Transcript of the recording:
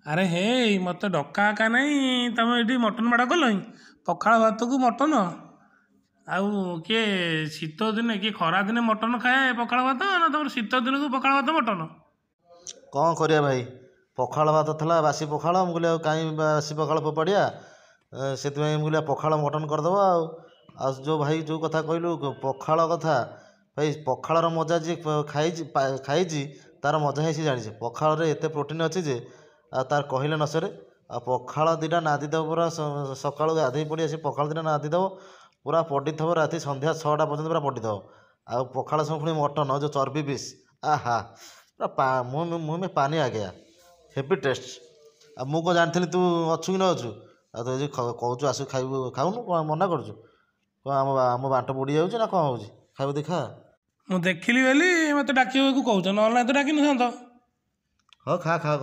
ଆରେ ହେ ମୋତେ ଡକା ଏକା ନାହିଁ ତମେ ଏଠି ମଟନ ମାଡ଼ କଲଇଁ ପଖାଳ ଭାତକୁ ମଟନ। ଆଉ କିଏ ଶୀତ ଦିନେ କିଏ ଖରା ଦିନେ ମଟନ ଖାଏ ପଖାଳ ଭାତ ନା ତମର ଶୀତ ଦିନକୁ ପଖାଳ ଭାତ ମଟନ? କ'ଣ କରିବା ଭାଇ, ପଖାଳ ଭାତ ଥିଲା ବାସି ପଖାଳ। ମୁଁ କହିଲି ଆଉ କାହିଁ ବାସି ପଖାଳ ଫୋପାଡ଼ିଆ, ସେଥିପାଇଁ ମୁଁ କହିଲି ପଖାଳ ମଟନ କରିଦେବା। ଆଉ ଯେଉଁ ଭାଇ ଯେଉଁ କଥା କହିଲୁ ପଖାଳ କଥା, ଭାଇ ପଖାଳର ମଜା ଯିଏ ଖାଇଛି ତା'ର ମଜା ହିଁ ସେ ଜାଣିଛି। ପଖାଳରେ ଏତେ ପ୍ରୋଟିନ୍ ଅଛି ଯେ ଆଉ ତା'ର କହିଲେ ନ ସରେ। ଆଉ ପଖାଳ ଦୁଇଟା ନାଦି ଦେବ ପୁରା, ସକାଳୁ ଗାଧୋଇ ପଡ଼ି ଆସି ପଖାଳ ଦୁଇଟା ନାଦି ଦେବ, ପୁରା ପଡ଼ିଥିବ ରାତି ସନ୍ଧ୍ୟା 6ଟା ପର୍ଯ୍ୟନ୍ତ ପୁରା ପଡ଼ିଥିବ। ଆଉ ପଖାଳ ସହ ପୁଣି ମଟନ ଯେଉଁ ଚର୍ବି ପିସ୍, ଆହା ପୁରା ମୁହଁ ପାନି ଆ ଗୟା, ହେଭି ଟେଷ୍ଟ। ଆଉ ମୁଁ କ'ଣ ଜାଣିଥିଲି ତୁ ଅଛୁ କି ନ ଅଛୁ? ଆଉ ତୁ ଯଦି କହୁଛୁ ଆସିକି ଖାଇବୁ, ଖାଉନୁ, କ'ଣ ମନା କରୁଛୁ? କ'ଣ ଆମ ବାଣ୍ଟ ବୁଡ଼ି ଯାଉଛି ନା କ'ଣ ହେଉଛି? ଖାଇବୁ ଦେଖା। ମୁଁ ଦେଖିଲି ବୋଲି ମୋତେ ଡାକିବାକୁ କହୁଛ, ନହେଲେ ନାହିଁ ତ ଡାକିନଥାନ୍ତ। ହଉ ଖା ଖା।